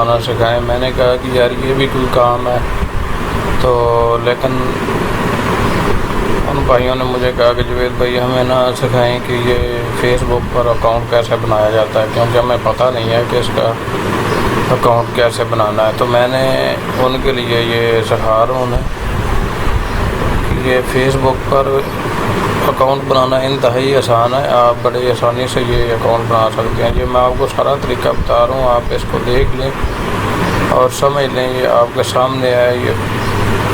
बनाना सिखाएं। मैंने कहा कि यार ये भी कोई काम है, तो लेकिन उन भाइयों ने मुझे कहा कि जुवेद भाई हमें ना सिखाएं कि ये फ़ेसबुक पर अकाउंट कैसे बनाया जाता है, क्योंकि हमें पता नहीं है कि इसका अकाउंट कैसे बनाना है। तो मैंने उनके लिए ये सिखा रहा हूँ कि ये फ़ेसबुक पर अकाउंट बनाना इंतहाई आसान है। आप बड़े आसानी से ये अकाउंट बना सकते हैं। ये मैं आपको सारा तरीका बता रहा हूँ, आप इसको देख लें और समझ लें। ये आपके सामने है। ये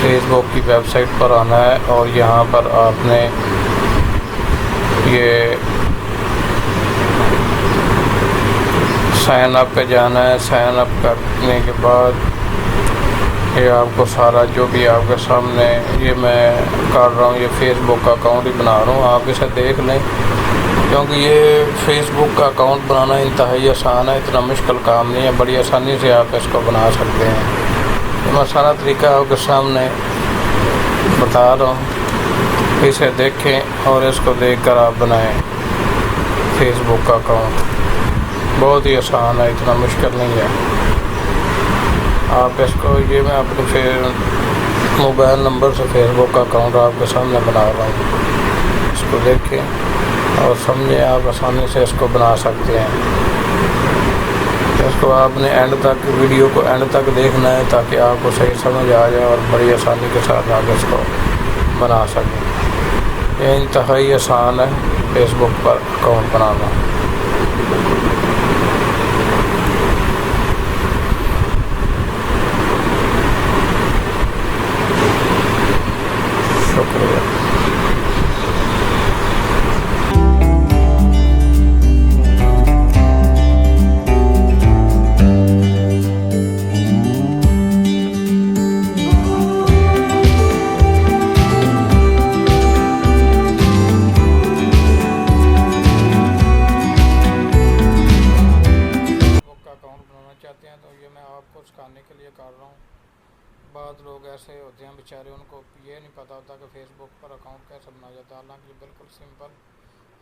फेसबुक की वेबसाइट पर आना है और यहाँ पर आपने ये साइन अप पे जाना है। साइन अप करने के बाद ये आपको सारा जो भी आपके सामने ये मैं कर रहा हूँ, ये फेसबुक का अकाउंट ही बना रहा हूँ। आप इसे देख लें, क्योंकि ये फेसबुक का अकाउंट बनाना इंतहाई आसान है, इतना मुश्किल काम नहीं है। बड़ी आसानी से आप इसको बना सकते हैं। तो मैं सारा तरीका आपके सामने बता रहा हूँ, इसे देखें और इसको देखकर आप बनाएं फेसबुक का अकाउंट। बहुत ही आसान है, इतना मुश्किल नहीं है। आप इसको ये मैं अपने मोबाइल नंबर से फेसबुक का अकाउंट आपके सामने बना रहा हूँ। इसको देखें और समझें, आप आसानी से इसको बना सकते हैं। इसको आपने एंड तक, वीडियो को एंड तक देखना है ताकि आपको सही समझ आ जाए और बड़ी आसानी के साथ आप इसको बना सकें। ये इंतहाई आसान है फेसबुक पर अकाउंट बनाना। शुक्रिया। अकाउंट बनाना चाहते हैं तो ये मैं आपको सिखाने के लिए कर रहा हूँ। बहुत लोग ऐसे होते हैं बेचारे, उनको ये नहीं पता होता कि फ़ेसबुक पर अकाउंट कैसे बनाया जाता है। हालांकि बिल्कुल सिंपल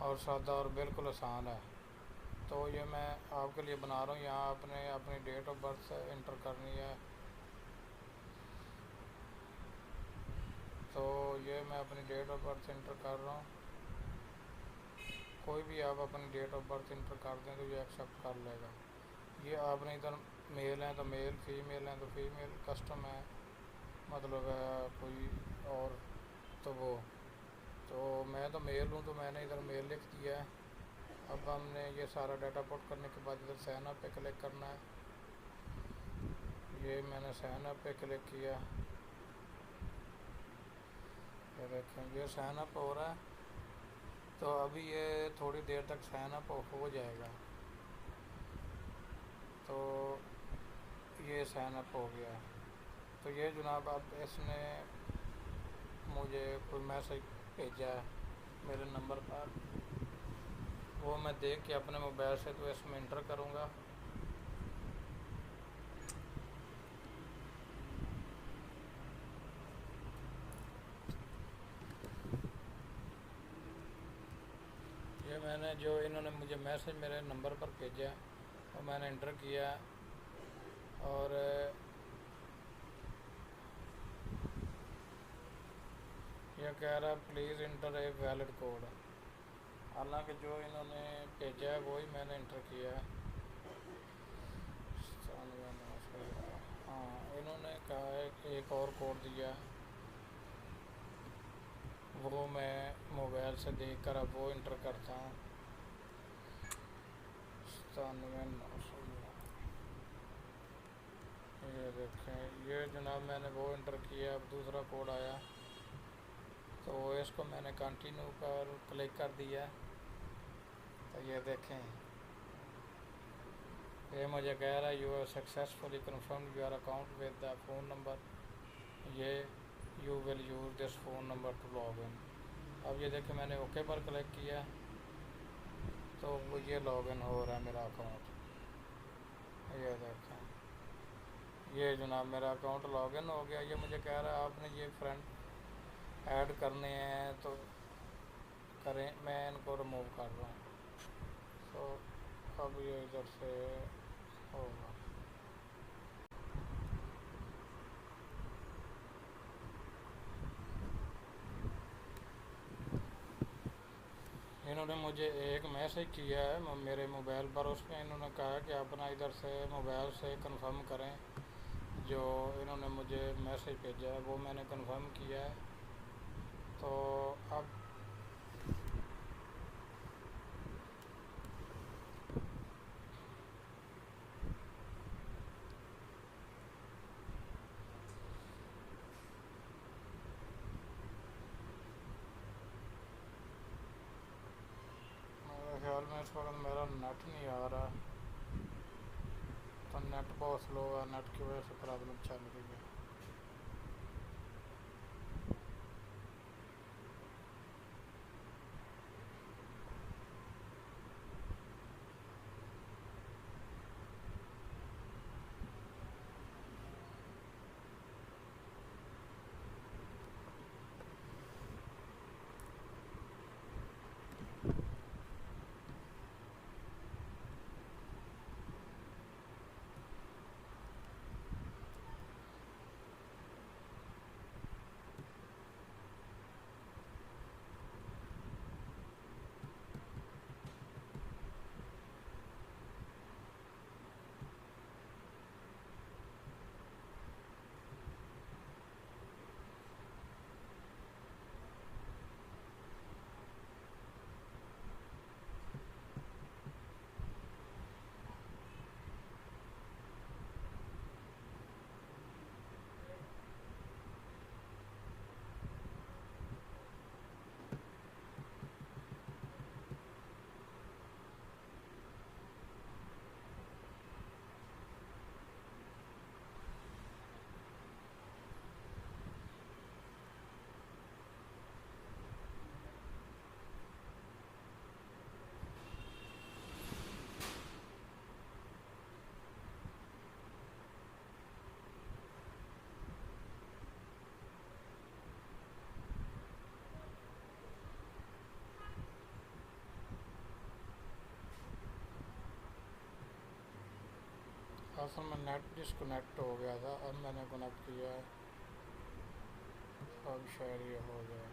और सादा और बिल्कुल आसान है। तो ये मैं आपके लिए बना रहा हूँ। यहाँ आपने अपनी डेट ऑफ बर्थ इंटर करनी है। तो ये मैं अपनी डेट ऑफ बर्थ इंटर कर रहा हूँ। कोई भी आप अपनी डेट ऑफ बर्थ इंटर कर दें तो ये एक्सेप्ट कर लेगा। ये आपने इधर मेल है तो मेल, फीमेल है तो फीमेल, कस्टम है मतलब कोई और, तो वो, तो मैं तो मेल हूँ तो मैंने इधर मेल लिख दिया है। अब हमने ये सारा डाटा पुट करने के बाद इधर साइन अप पे क्लिक करना है। ये मैंने साइन अप पे क्लिक किया। ये देखें ये साइन अप हो रहा है। तो अभी ये थोड़ी देर तक साइन अप हो जाएगा। तो ये साइन अप हो गया। तो ये जनाब अब इसने मुझे कोई मैसेज भेजा है मेरे नंबर पर, वो मैं देख के अपने मोबाइल से तो इसमें इंटर करूँगा। ये मैंने जो इन्होंने मुझे मैसेज मेरे नंबर पर भेजा वो मैंने इंटर किया और ये कह रहा है please inter a valid code. हालांकि जो इन्होंने भेजा है वही मैंने इंटर किया है। हाँ, इन्होंने कहा है कि एक और कोड दिया, वो मैं मोबाइल से देख कर अब वो इंटर करता हूँ। 97 ये देखें, ये जनाब मैंने वो इंटर किया। अब दूसरा कोड आया तो इसको मैंने कंटिन्यू पर क्लिक कर दिया। तो ये देखें, ये मुझे कह रहा है you have successfully confirm your account with the phone number, ये you will use this phone number to log in. अब ये देखें मैंने ओके पर क्लिक किया तो वो ये लॉग इन हो रहा है मेरा अकाउंट। ये देखें, ये जनाब मेरा अकाउंट लॉग इन हो गया। ये मुझे कह रहा है आपने ये फ्रेंड ऐड करने हैं तो करें, मैं इनको रिमूव कर रहा हूँ। तो अब ये इधर से होगा। इन्होंने मुझे एक मैसेज किया है मेरे मोबाइल पर, उसमें इन्होंने कहा कि अपना इधर से मोबाइल से कंफर्म करें। जो इन्होंने मुझे मैसेज भेजा है वो मैंने कंफर्म किया है। तो अब मेरे ख्याल में इस वक्त मेरा नेट नहीं आ रहा, तो नेट बहुत स्लो है, नेट की वजह से प्रॉब्लम चल रही है। असल में नेट डिस्कनेक्ट हो गया था, अब मैंने कनेक्ट किया है, अब शायद ये हो गया।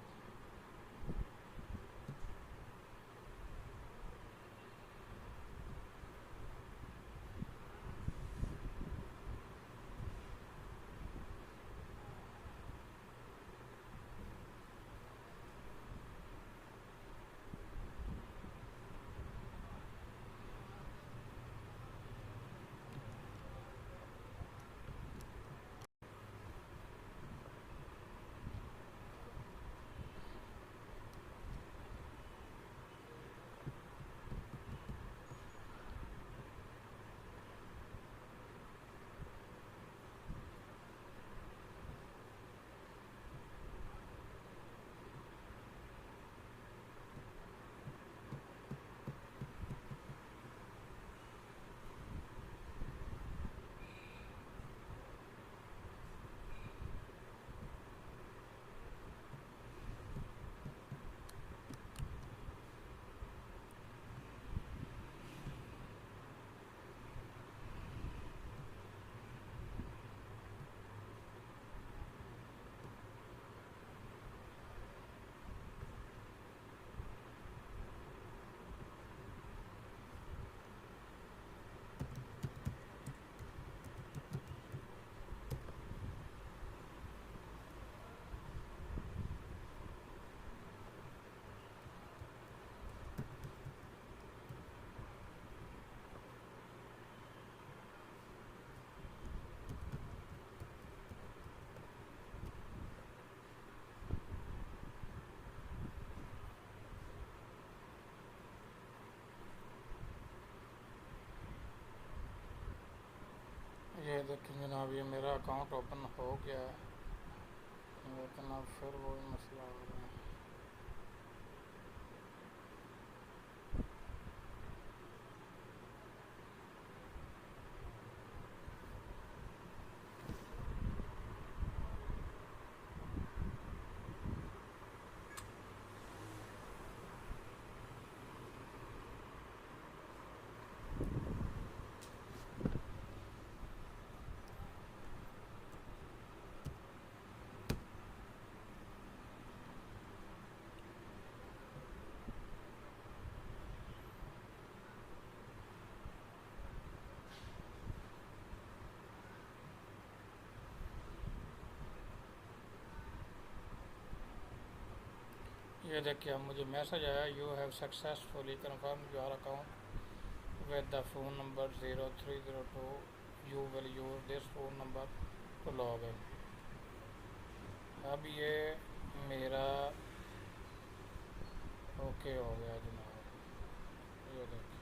ये देखिए जनाब, ये मेरा अकाउंट ओपन हो गया है, लेकिन अब फिर वही मसला हो रहा है। ये देखिए अब मुझे मैसेज आया, you have successfully confirm your account with the phone number 0302, you will use this phone number to log in. अब ये मेरा ओके हो गया जनाब। ये देखिए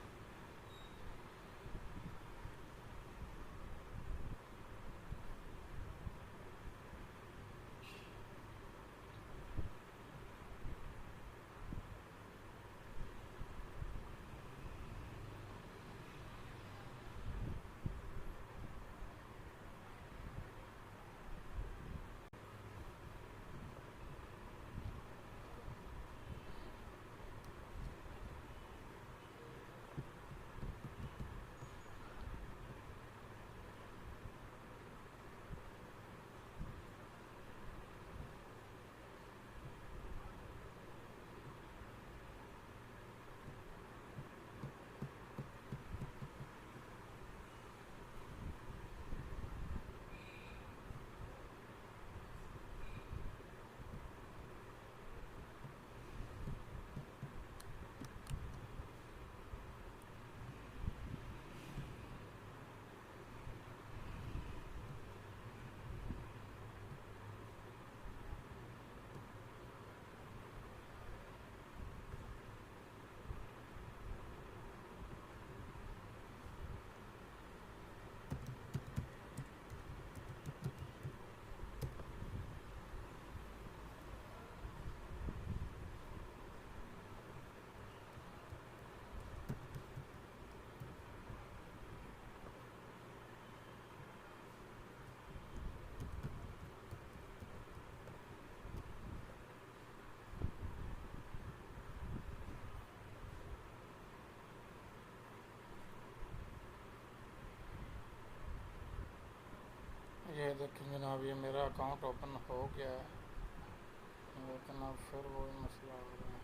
देखिए जनाब, ये मेरा अकाउंट ओपन हो गया है, लेकिन अब फिर वही मसला हो रहा है।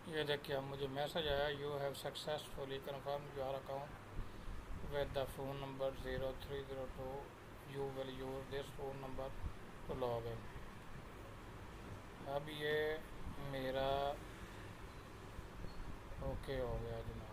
ये देखिए अब मुझे मैसेज आया, you have successfully confirm your account with the phone number 0302, you will use this phone number to log in. अब ये मेरा ओके हो गया जनाब।